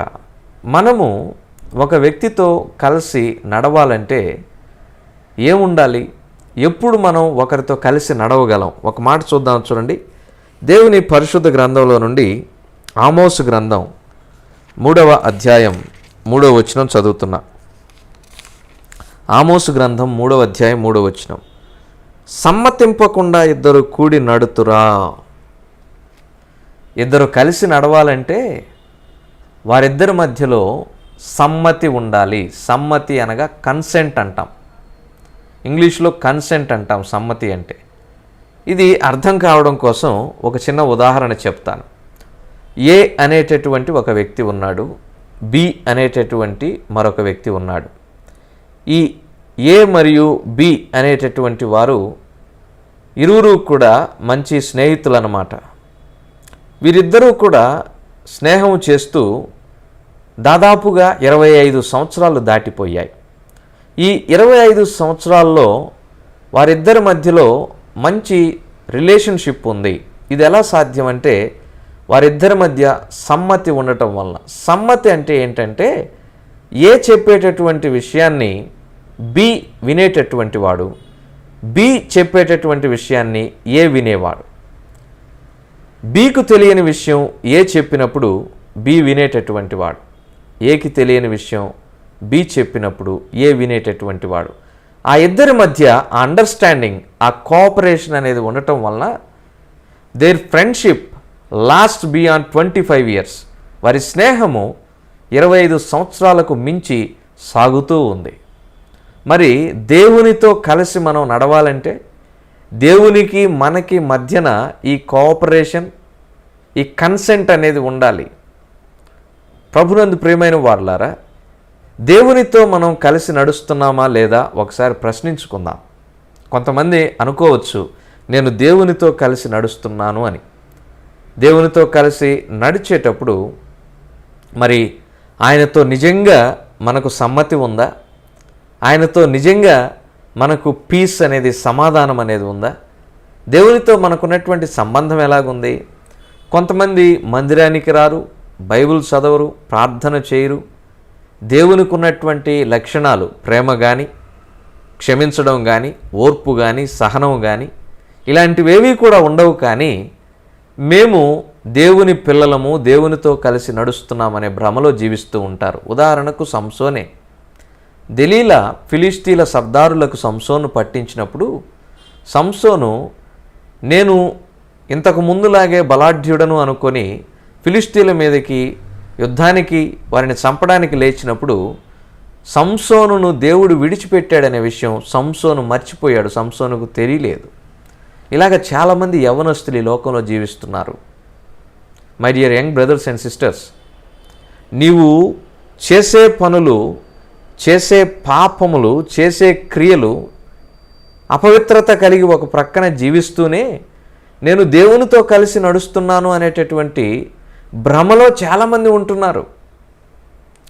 మనము ఒక వ్యక్తితో కలిసి నడవాలంటే ఏముండాలి? ఎప్పుడు మనం ఒకరితో కలిసి నడవగలం? ఒక మాట చూద్దాం. చూడండి, దేవుని పరిశుద్ధ గ్రంథంలో నుండి ఆమోసు గ్రంథం 3వ అధ్యాయం 3వ వచనం చదువుతున్నా. ఆమోసు గ్రంథం 3వ అధ్యాయం 3వ వచనం. సమ్మతింపకుండా ఇద్దరు కూడి నడుతురా. ఇద్దరు కలిసి నడవాలంటే వారిద్దరి మధ్యలో సమ్మతి ఉండాలి. సమ్మతి అనగా కన్సెంట్ అంటాం. ఇంగ్లీష్లో కన్సెంట్ అంటాం సమ్మతి అంటే. ఇది అర్థం కావడం కోసం ఒక చిన్న ఉదాహరణ చెప్తాను. ఏ అనేటటువంటి ఒక వ్యక్తి ఉన్నాడు, బి అనేటటువంటి మరొక వ్యక్తి ఉన్నాడు. ఈ ఏ మరియు బి అనేటటువంటి వారు ఇరువురు కూడా మంచి స్నేహితులు అన్నమాట. వీరిద్దరూ కూడా స్నేహం చేస్తూ దాదాపుగా 25 సంవత్సరాలు దాటిపోయాయి. ఈ 25 సంవత్సరాల్లో వారిద్దరి మధ్యలో మంచి రిలేషన్షిప్ ఉంది. ఇది ఎలా సాధ్యం అంటే వారిద్దరి మధ్య సమ్మతి ఉండటం వలన. సమ్మతి అంటే ఏంటంటే ఏ చెప్పేటటువంటి విషయాన్ని బి వినేటటువంటి వాడు, బి చెప్పేటటువంటి విషయాన్ని ఏ వినేవాడు. బికు తెలియని విషయం ఏ చెప్పినప్పుడు బి వినేటటువంటి వాడు, ఏకి తెలియని విషయం బి చెప్పినప్పుడు ఏ వినేటటువంటి వాడు. ఆ ఇద్దరి మధ్య ఆ అండర్స్టాండింగ్, ఆ కోఆపరేషన్ అనేది ఉండటం వలన there friendship last beyond 25 years. వారి స్నేహము 25 సంవత్సరాలకు మించి సాగుతూ ఉంది. మరి దేవునితో కలిసి మనం నడవాలంటే దేవునికి మనకి మధ్యన ఈ కోఆపరేషన్, ఈ కన్సెంట్ అనేది ఉండాలి. ప్రభునందు ప్రియమైన వారలారా, దేవునితో మనం కలిసి నడుస్తున్నామా లేదా ఒకసారి ప్రశ్నించుకుందాం. కొంతమంది అనుకోవచ్చు, నేను దేవునితో కలిసి నడుస్తున్నాను అని. దేవునితో కలిసి నడిచేటప్పుడు మరి ఆయనతో నిజంగా మనకు సమ్మతి ఉందా? ఆయనతో నిజంగా మనకు పీస్ అనేది, సమాధానం అనేది ఉందా? దేవునితో మనకున్నటువంటి సంబంధం ఎలాగుంది? కొంతమంది మందిరానికి రారు, బైబిల్ చదవరు, ప్రార్థన చేయరు. దేవునికి ఉన్నటువంటి లక్షణాలు ప్రేమ కానీ, క్షమించడం కానీ, ఓర్పు కానీ, సహనం కానీ ఇలాంటివేవీ కూడా ఉండవు. కానీ మేము దేవుని పిల్లలము, దేవునితో కలిసి నడుస్తున్నామనే భ్రమలో జీవిస్తూ ఉంటారు. ఉదాహరణకు సంసోనే. దెలీలా ఫిలిస్తీన్ల సర్దారులకు సంసోను పట్టించినప్పుడు సంసోను నేను ఇంతకు ముందులాగే బలాఢ్యుడను అనుకొని ఫిలిష్తీయుల మీదకి యుద్ధానికి వారిని చంపడానికి లేచినప్పుడు సంసోనును దేవుడు విడిచిపెట్టాడనే విషయం సంసోను మర్చిపోయాడు, సంసోనుకు తెలియలేదు. ఇలాగ చాలామంది యవ్వనస్తులు ఈ లోకంలో జీవిస్తున్నారు. My dear young brothers and sisters, నీవు చేసే పనులు, చేసే పాపములు, చేసే క్రియలు అపవిత్రత కలిగి ఒక ప్రక్కన జీవిస్తూనే నేను దేవునితో కలిసి నడుస్తున్నాను అనేటటువంటి భ్రమలో చాలామంది ఉంటున్నారు.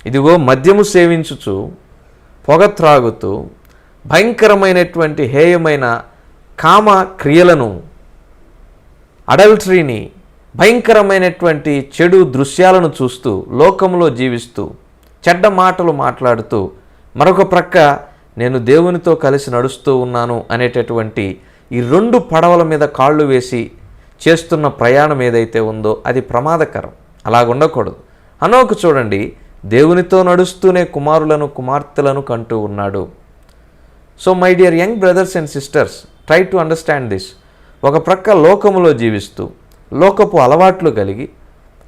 ఇదిగో మద్యము సేవించుచు, పొగ త్రాగుతూ, భయంకరమైనటువంటి హేయమైన కామ క్రియలను, అడల్టరీని, భయంకరమైనటువంటి చెడు దృశ్యాలను చూస్తూ లోకంలో జీవిస్తూ చెడ్డ మాటలు మాట్లాడుతూ మరొక ప్రక్క నేను దేవునితో కలిసి నడుస్తూ ఉన్నాను అనేటటువంటి ఈ రెండు పడవల మీద కాళ్ళు వేసి చేస్తున్న ప్రయాణం ఏదైతే ఉందో అది ప్రమాదకరం. అలాగుండకూడదు. హనోకు చూడండి, దేవునితో నడుస్తూనే కుమారులను కుమార్తెలను కంటూ ఉన్నాడు. So my dear young brothers and sisters, try to understand this. ఒక ప్రక్క లోకములో జీవిస్తూ, లోకపు అలవాట్లు కలిగి,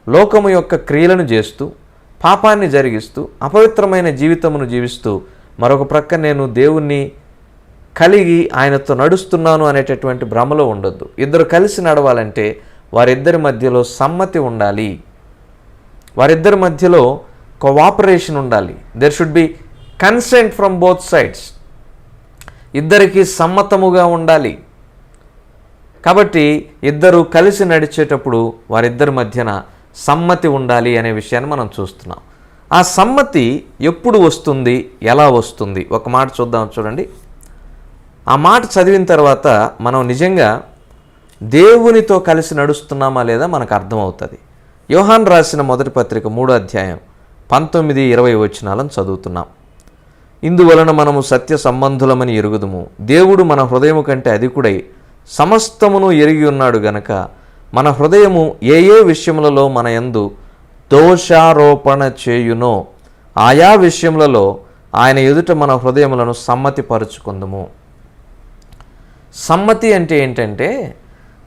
లోకము యొక్క క్రియలను చేస్తూ, పాపాన్ని జరిగిస్తూ, అపవిత్రమైన జీవితమును జీవిస్తూ, మరొక ప్రక్క నేను దేవుణ్ణి కలిగి ఆయనతో నడుస్తున్నాను అనేటటువంటి భ్రమలో ఉండొద్దు. ఇద్దరు కలిసి నడవాలంటే వారిద్దరి మధ్యలో సమ్మతి ఉండాలి, వారిద్దరి మధ్యలో కోఆపరేషన్ ఉండాలి. There should be consent from both sides. ఇద్దరికి సమ్మతముగా ఉండాలి. కాబట్టి ఇద్దరు కలిసి నడిచేటప్పుడు వారిద్దరి మధ్యన సమ్మతి ఉండాలి అనే విషయాన్ని మనం చూస్తున్నాం. ఆ సమ్మతి ఎప్పుడు వస్తుంది, ఎలా వస్తుంది? ఒక మాట చూద్దాం, చూడండి. ఆ మాట చదివిన తర్వాత మనం నిజంగా దేవునితో కలిసి నడుస్తున్నామా లేదా మనకు అర్థమవుతుంది. యోహాన్ రాసిన మొదటి పత్రిక 3వ అధ్యాయం 19-20 వచనాలను చదువుతున్నాం. ఇందువలన మనము సత్య సంబంధులమని ఎరుగుదుము, దేవుడు మన హృదయము కంటే అధికుడై సమస్తమును ఎరిగి ఉన్నాడు గనక మన హృదయము ఏ ఏ విషయములలో మన యందు దోషారోపణ చేయునో ఆయా విషయములలో ఆయన ఎదుట మన హృదయములను సమ్మతిపరుచుకుందుము. సమ్మతి అంటే ఏంటంటే,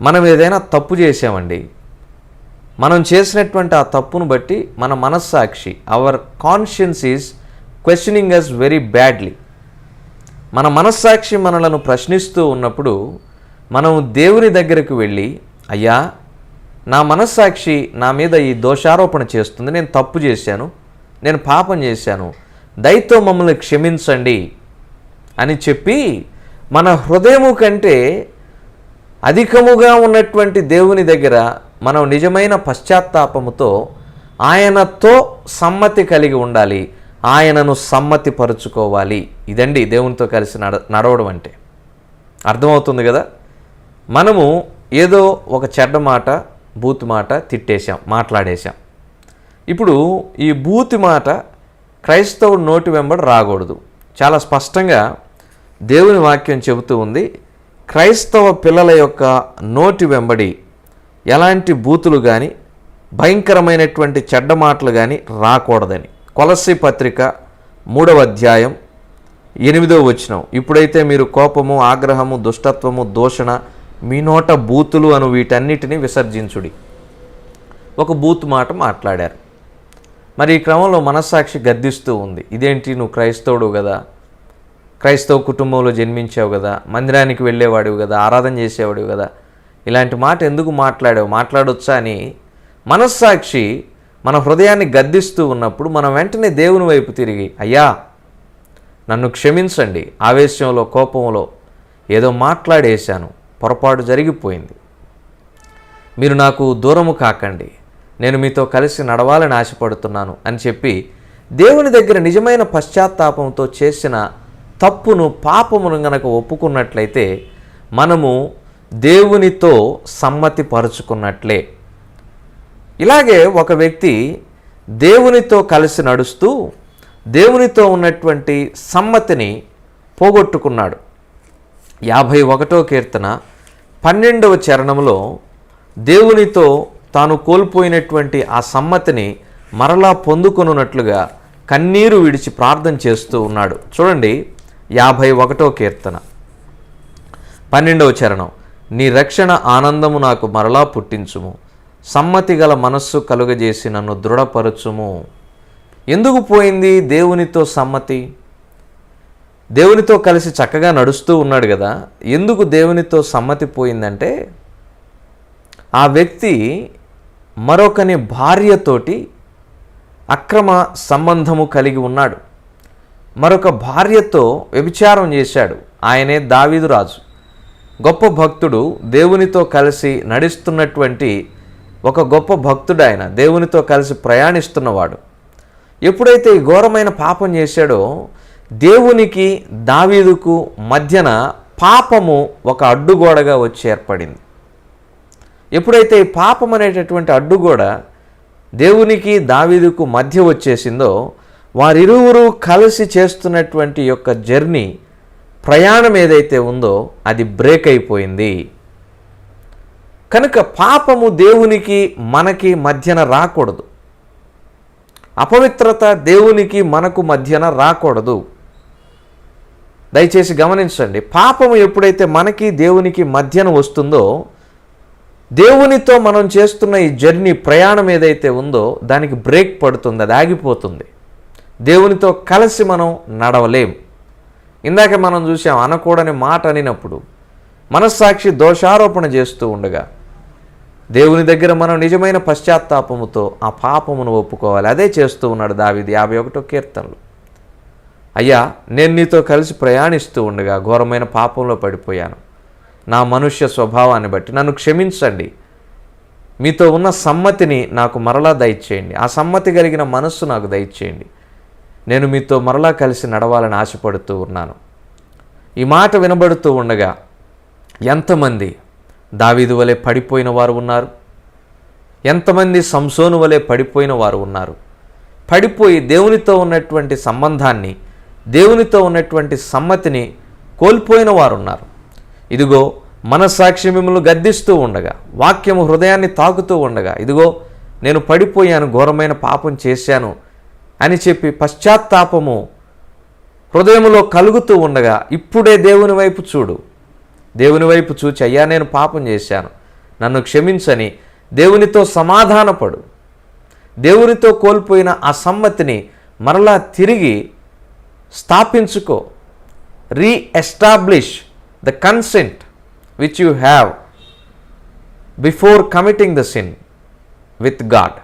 మనం ఏదైనా తప్పు చేసామండి, మనం చేసినటువంటి ఆ తప్పును బట్టి మన మనస్సాక్షి, our conscience is questioning us very badly. మన మనస్సాక్షి మనలను ప్రశ్నిస్తూ ఉన్నప్పుడు మనం దేవుని దగ్గరకు వెళ్ళి, అయ్యా నా మనస్సాక్షి నా మీద ఈ దోషారోపణ చేస్తుంది, నేను తప్పు చేశాను, నేను పాపం చేశాను, దయతో మమ్మల్ని క్షమించండి అని చెప్పి మన హృదయము కంటే అధికముగా ఉన్నటువంటి దేవుని దగ్గర మనం నిజమైన పశ్చాత్తాపముతో ఆయనతో సమ్మతి కలిగి ఉండాలి, ఆయనను సమ్మతిపరుచుకోవాలి. ఇదండి దేవునితో కలిసి నడవడం అంటే. అర్థమవుతుంది కదా? మనము ఏదో ఒక చెడ్డ మాట, బూతు మాట తిట్టేశాం, మాట్లాడేశాం. ఇప్పుడు ఈ బూతి మాట క్రైస్తవుడు నోటి వెంబడి రాకూడదు. చాలా స్పష్టంగా దేవుని వాక్యం చెబుతూ ఉంది, క్రైస్తవ పిల్లల యొక్క నోటి వెంబడి ఎలాంటి బూతులు కానీ భయంకరమైనటువంటి చెడ్డ మాటలు కానీ రాకూడదని. కొలస్సీ పత్రిక 3వ అధ్యాయం 8వ వచనం, ఇప్పుడైతే మీరు కోపము, ఆగ్రహము, దుష్టత్వము, దూషణ, మీ నోట బూతులు అను వీటన్నిటినీ విసర్జించుడి. ఒక బూతు మాట మాట్లాడారు. మరి ఈ క్రమంలో మనస్సాక్షి గద్దిస్తూ ఉంది, ఇదేంటి, నువ్వు క్రైస్తవుడు కదా, క్రైస్తవ కుటుంబంలో జన్మించావు కదా, మందిరానికి వెళ్ళేవాడివి కదా, ఆరాధన చేసేవాడివి కదా, ఇలాంటి మాట ఎందుకు మాట్లాడావు, మాట్లాడొచ్చా అని మనస్సాక్షి మన హృదయాన్ని గద్దిస్తూ ఉన్నప్పుడు మనం వెంటనే దేవుని వైపు తిరిగి, అయ్యా నన్ను క్షమించండి, ఆవేశంలో కోపంలో ఏదో మాట్లాడేశాను, పొరపాటు జరిగిపోయింది, మీరు నాకు దూరము కాకండి, నేను మీతో కలిసి నడవాలని ఆశపడుతున్నాను అని చెప్పి దేవుని దగ్గర నిజమైన పశ్చాత్తాపంతో చేసిన తప్పును, పాపమును గనక ఒప్పుకున్నట్లయితే మనము దేవునితో సమ్మతి పరుచుకున్నట్లే. ఇలాగే ఒక వ్యక్తి దేవునితో కలిసి నడుస్తూ దేవునితో ఉన్నటువంటి సమ్మతిని పోగొట్టుకున్నాడు. 51వ కీర్తన 12వ చరణంలో దేవునితో తాను కోల్పోయినటువంటి ఆ సమ్మతిని మరలా పొందుకొనున్నట్లుగా కన్నీరు విడిచి ప్రార్థన చేస్తూ ఉన్నాడు. చూడండి 51వ కీర్తన 12వ చరణం, నీ రక్షణ ఆనందము నాకు మరలా పుట్టించుము, సమ్మతి గల మనస్సు కలుగజేసి నన్ను దృఢపరచుము. ఎందుకు పోయింది దేవునితో సమ్మతి? దేవునితో కలిసి చక్కగా నడుస్తూ ఉన్నాడు కదా, ఎందుకు దేవునితో సమ్మతి పోయిందంటే, ఆ వ్యక్తి మరొకని భార్యతోటి అక్రమ సంబంధము కలిగి ఉన్నాడు. మరొక భార్యతో వ్యభిచారం చేశాడు. ఆయనే దావీదు రాజు, గొప్ప భక్తుడు, దేవునితో కలిసి నడుస్తున్నటువంటి ఒక గొప్ప భక్తుడు. ఆయన దేవునితో కలిసి ప్రయాణిస్తున్నవాడు. ఎప్పుడైతే ఈ ఘోరమైన పాపం చేశాడో, దేవునికి దావీదుకు మధ్యన పాపము ఒక అడ్డుగోడగా వచ్చి ఏర్పడింది. ఎప్పుడైతే ఈ పాపం అనేటటువంటి అడ్డుగోడ దేవునికి దావీదుకు మధ్య వచ్చేసిందో, వారిరువురు కలిసి చేస్తున్నటువంటి యొక్క జర్నీ, ప్రయాణం ఏదైతే ఉందో అది బ్రేక్ అయిపోయింది. కనుక పాపము దేవునికి మనకి మధ్యన రాకూడదు. అపవిత్రత దేవునికి మనకు మధ్యన రాకూడదు. దయచేసి గమనించండి. పాపము ఎప్పుడైతే మనకి దేవునికి మధ్యన వస్తుందో, దేవునితో మనం చేస్తున్న ఈ జర్నీ, ప్రయాణం ఏదైతే ఉందో దానికి బ్రేక్ పడుతుంది, అది ఆగిపోతుంది. దేవునితో కలిసి మనం నడవలేం. ఇందాక మనం చూసాం, అనకూడని మాట అనినప్పుడు మనస్సాక్షి దోషారోపణ చేస్తూ ఉండగా దేవుని దగ్గర మనం నిజమైన పశ్చాత్తాపముతో ఆ పాపమును ఒప్పుకోవాలి. అదే చేస్తూ ఉన్నాడు దావీదు 51వ కీర్తనలో. అయ్యా, నేను నీతో కలిసి ప్రయాణిస్తూ ఉండగా ఘోరమైన పాపంలో పడిపోయాను. నా మనుష్య స్వభావాన్ని బట్టి నన్ను క్షమించండి. మీతో ఉన్న సమ్మతిని నాకు మరలా దయచేయండి. ఆ సమ్మతి కలిగిన మనస్సు నాకు దయచేయండి. నేను మీతో మరలా కలిసి నడవాలని ఆశపడుతూ ఉన్నాను. ఈ మాట వినబడుతూ ఉండగా ఎంతమంది దావీదు వలె పడిపోయిన వారు ఉన్నారు, ఎంతమంది సంసోను వలె పడిపోయిన వారు ఉన్నారు. పడిపోయి దేవునితో ఉన్నటువంటి సంబంధాన్ని, దేవునితో ఉన్నటువంటి సమ్మతిని కోల్పోయిన వారు ఉన్నారు. ఇదిగో మనస్సాక్షి మిమ్మల్ని గద్దిస్తూ ఉండగా, వాక్యము హృదయాన్ని తాకుతూ ఉండగా, ఇదిగో నేను పడిపోయాను, ఘోరమైన పాపం చేశాను అని చెప్పి పశ్చాత్తాపము హృదయములో కలుగుతూ ఉండగా, ఇప్పుడే దేవుని వైపు చూడు. దేవుని వైపు చూచి, అయ్యా నేను పాపం చేశాను, నన్ను క్షమించని దేవునితో సమాధానపడు. దేవునితో కోల్పోయిన ఆ సమ్మతిని మరలా తిరిగి స్థాపించుకో. Reestablish the consent which you have before committing the sin with God.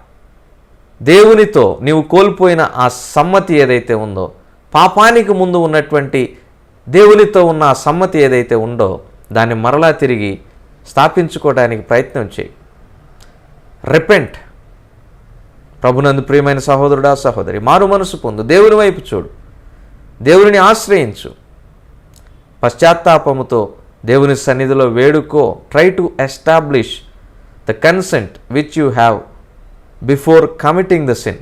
దేవునితో నీవు కోల్పోయిన ఆ సమ్మతి ఏదైతే ఉందో, పాపానికి ముందు ఉన్నటువంటి దేవునితో ఉన్న ఆ సమ్మతి ఏదైతే ఉందో, దాన్ని మరలా తిరిగి స్థాపించుకోవడానికి ప్రయత్నం చేయి. రిపెంట్. ప్రభునందు ప్రియమైన సహోదరుడా, సహోదరి, మారు మనసు పొందు. దేవుని వైపు చూడు, దేవుని ఆశ్రయించు. పశ్చాత్తాపముతో దేవుని సన్నిధిలో వేడుకో. Try to establish the consent which you have before committing the sin.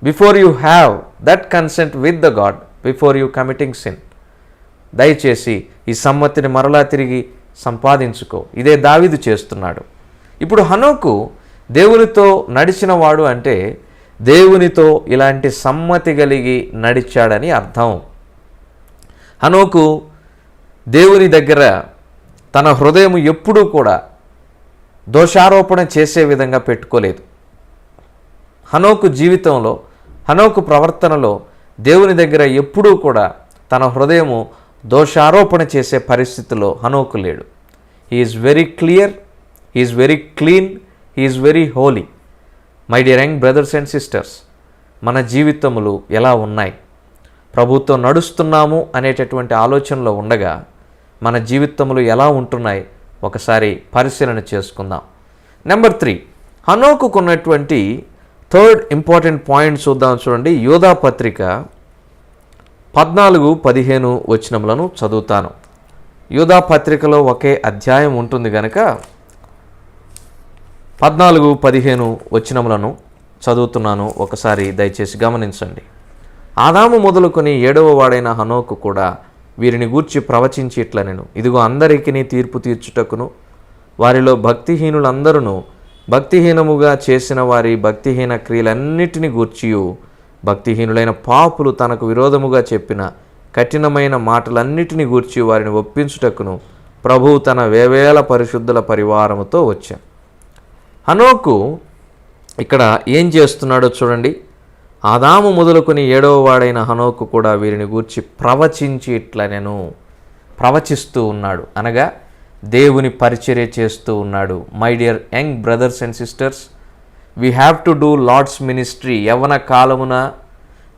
Before you have that consent with the God before you committing sin. దయచేసి ఈ సమ్మతిని మరలా తిరిగి సంపాదించుకో. ఇదే దావీదు చేస్తున్నాడు. ఇప్పుడు హనోకు దేవునితో నడిచిన వాడు అంటే దేవునితో ఇలాంటి సమ్మతి కలిగి నడిచాడని అర్థం. హనోకు దేవుని దగ్గర తన హృదయం ఎప్పుడూ కూడా దోషారోపణ చేసే విధంగా పెట్టుకోలేదు. హనోకు జీవితంలో, హనోకు ప్రవర్తనలో దేవుని దగ్గర ఎప్పుడూ కూడా తన హృదయము దోషారోపణ చేసే పరిస్థితిలో హనోకు లేడు. He is very clear, he is very clean, he is very holy. My dear young brothers and sisters, మన జీవితములు ఎలా ఉన్నాయి? ప్రభుతో నడుస్తున్నాము అనేటటువంటి ఆలోచనలో ఉండగా మన జీవితములు ఎలా ఉంటున్నాయి ఒకసారి పరిశీలన చేసుకుందాం. నెంబర్ 3, హనోకున్నటువంటి థర్డ్ ఇంపార్టెంట్ పాయింట్ చూద్దాం. చూడండి, యోధా పత్రిక 14-15 వచనములను చదువుతాను. యోధా పత్రికలో ఒకే అధ్యాయం ఉంటుంది కనుక 14-15 వచనములను చదువుతున్నాను. ఒకసారి దయచేసి గమనించండి. ఆదాము మొదలుకొని 7వ వాడైన హనోకు కూడా వీరిని గూర్చి ప్రవచించి ఇట్లా, నేను ఇదిగో అందరికీ తీర్పు తీర్చుటకును వారిలో భక్తిహీనులందరూ భక్తిహీనముగా చేసిన వారి భక్తిహీన క్రియలన్నిటిని గూర్చియు భక్తిహీనులైన పాపులు తనకు విరోధముగా చెప్పిన కఠినమైన మాటలన్నిటిని గూర్చి వారిని ఒప్పించుటకును ప్రభువు తన వేవేల పరిశుద్ధుల పరివారముతో వచ్చాను. హనోకు ఇక్కడ ఏం చేస్తున్నాడో చూడండి. ఆదాము మొదలుకొని 7వ వాడైన హనోకు కూడా వీరిని గూర్చి ప్రవచించి ఇట్లా నేను ప్రవచిస్తూ ఉన్నాడు, అనగా దేవుని పరిచర్య చేస్తూ ఉన్నాడు. My dear young brothers and sisters, we have to do Lord's ministry. యవ్వన కాలమున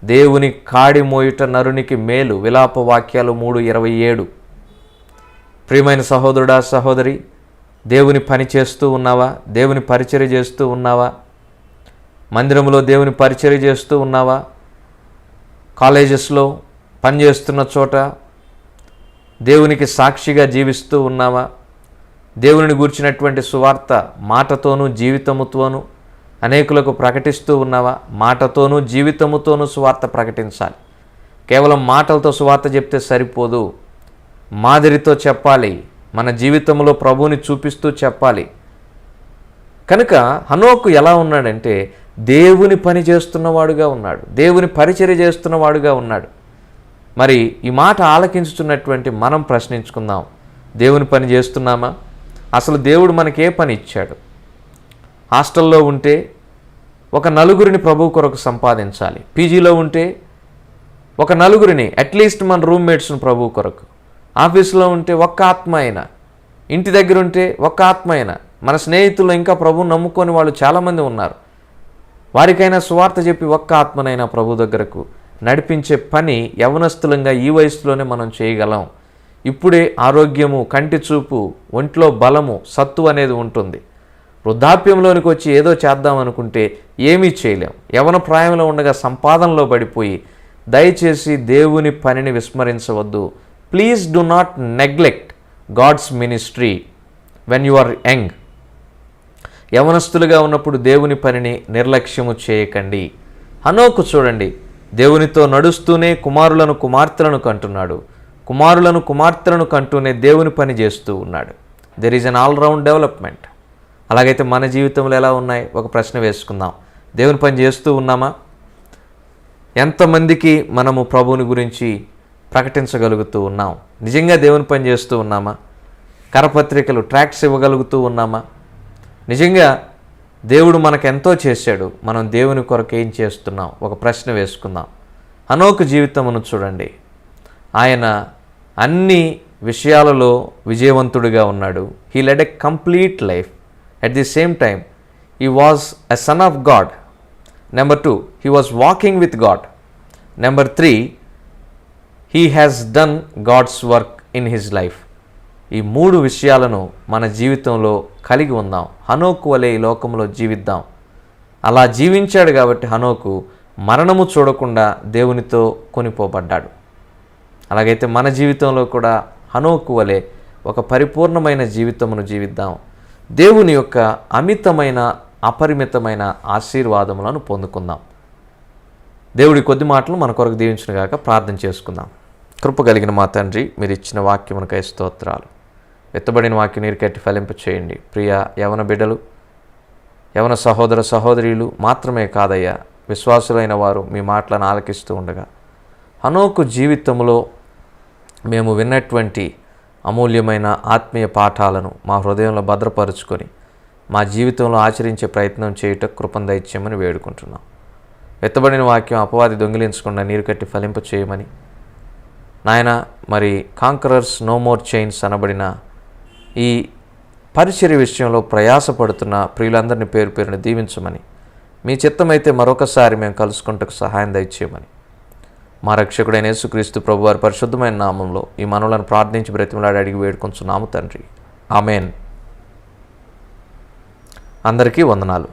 దేవుని కాడి మోయుట నరునికి మేలు. విలాప వాక్యాలు 3:27. ప్రియమైన సహోదరుడా, సహోదరి, దేవుని పని చేస్తూ ఉన్నావా? దేవుని పరిచర్య చేస్తూ ఉన్నావా? మందిరంలో దేవుని పరిచర్య చేస్తూ ఉన్నావా? కాలేజెస్లో పనిచేస్తున్న చోట దేవునికి సాక్షిగా జీవిస్తూ ఉన్నావా? దేవుని గూర్చినటువంటి సువార్త మాటతోనూ జీవితముతోనూ అనేకులకు ప్రకటిస్తూ ఉన్నావా? మాటతోనూ జీవితముతోనూ సువార్త ప్రకటించాలి. కేవలం మాటలతో సువార్త చెప్తే సరిపోదు, మాదిరితో చెప్పాలి. మన జీవితంలో ప్రభువుని చూపిస్తూ చెప్పాలి. కనుక హనోకు ఎలా ఉన్నాడంటే దేవుని పని చేస్తున్నవాడుగా ఉన్నాడు, దేవుని పరిచర్య చేస్తున్నవాడుగా ఉన్నాడు. మరి ఈ మాట ఆలకించుతున్నటువంటి మనం ప్రశ్నించుకుందాం, దేవుని పని చేస్తున్నామా? అసలు దేవుడు మనకే పని ఇచ్చాడు? హాస్టల్లో ఉంటే ఒక నలుగురిని ప్రభువు కొరకు సంపాదించాలి. పీజీలో ఉంటే ఒక నలుగురిని, అట్లీస్ట్ మన రూమ్మేట్స్ని ప్రభువు కొరకు. ఆఫీసులో ఉంటే ఒక్క ఆత్మ అయినా, ఇంటి దగ్గర ఉంటే ఒక్క ఆత్మ అయినా, మన స్నేహితులు ఇంకా ప్రభువుని నమ్ముకొని వాళ్ళు చాలామంది ఉన్నారు, వారికైనా సువార్త చెప్పి ఒక్క ఆత్మనైనా ప్రభు దగ్గరకు నడిపించే పని యవనస్తులంగా ఈ వయసులోనే మనం చేయగలం. ఇప్పుడే ఆరోగ్యము, కంటి చూపు, ఒంట్లో బలము, సత్తు అనేది ఉంటుంది. వృద్ధాప్యంలోనికి వచ్చి ఏదో చేద్దాం అనుకుంటే ఏమీ చేయలేం. యవన ప్రాయంలో ఉండగా సంపాదనలో పడిపోయి దయచేసి దేవుని పనిని విస్మరించవద్దు. Please do not neglect God's ministry when you are young. యవనస్తులుగా ఉన్నప్పుడు దేవుని పనిని నిర్లక్ష్యము చేయకండి. హనోకు చూడండి, దేవునితో నడుస్తూనే కుమారులను కుమార్తెలను కంటున్నాడు, కుమారులను కుమార్తెలను కంటూనే దేవుని పని చేస్తూ ఉన్నాడు. There is an all round development. అలాగైతే మన జీవితంలో ఎలా ఉన్నాయి? ఒక ప్రశ్న వేసుకుందాం. దేవుని పని చేస్తూ ఉన్నామా? ఎంతమందికి మనము ప్రభువుని గురించి ప్రకటించగలుగుతూ ఉన్నాం? నిజంగా దేవుని పని చేస్తూ ఉన్నామా? కరపత్రికలు, ట్రాక్ట్స్ ఇవ్వగలుగుతూ ఉన్నామా? నిజంగా దేవుడు మనకు ఎంతో చేశాడు, మనం దేవుని కొరకు ఏం చేస్తున్నాం? ఒక ప్రశ్న వేసుకుందాం. హనోకు జీవితమును చూడండి, ఆయన అన్ని విషయాలలో విజయవంతుడిగా ఉన్నాడు. He led a complete life. At the same time he was a son of God. Number 2, he was walking with God. Number 3, he has done God's work in his life. ఈ 3 విషయాలను మన జీవితంలో కలిగి ఉందాం. హనోకు వలె ఈ లోకంలో జీవిద్దాం. అలా జీవించాడు కాబట్టి హనోకు మరణము చూడకుండా దేవునితో కొనిపోబడ్డాడు. అలాగైతే మన జీవితంలో కూడా హనోకు వలె ఒక పరిపూర్ణమైన జీవితమును జీవిద్దాం. దేవుని యొక్క అమితమైన అపరిమితమైన ఆశీర్వాదములను పొందుకుందాం. దేవుడి కొద్ది మాటలు మన కొరకు దీవించునుగాక. ప్రార్థన చేసుకుందాం. కృప కలిగిన మా తండ్రి, మీరు ఇచ్చిన వాక్యమునకై స్తోత్రాలు. ఎత్తబడిన వాక్యం నీరు కట్టి ఫలింప చేయండి. ప్రియ యవన బిడ్డలు, యవన సహోదర సహోదరీలు మాత్రమే కాదయ్యా, విశ్వాసులైన వారు మీ మాటలను ఆలకిస్తూ ఉండగా హనోకు జీవితంలో మేము విన్నటువంటి అమూల్యమైన ఆత్మీయ పాఠాలను మా హృదయంలో భద్రపరుచుకొని మా జీవితంలో ఆచరించే ప్రయత్నం చేయుట కృపను దయచేయమని వేడుకుంటున్నాం. ఎత్తబడిన వాక్యం అపవాది దొంగిలించకుండా నీరు కట్టి ఫలింప చేయమని నాయన, మరి కాంకరర్స్ నో మోర్ చైన్స్ అనబడిన ఈ పరిచర్య విషయంలో ప్రయాసపడుతున్న ప్రియులందరినీ పేరు పేరుని దీవించమని, మీ చిత్తమైతే మరొకసారి మేము కలుసుకుంటకు సహాయం దయచేయమని మా రక్షకుడైన యేసుక్రీస్తు ప్రభువారి పరిశుద్ధమైన నామంలో ఈ మనవులను ప్రార్థించి బ్రతిమలాడి అడిగి వేడుకొంచున్నాము తండ్రి. ఆమెన్. అందరికీ వందనాలు.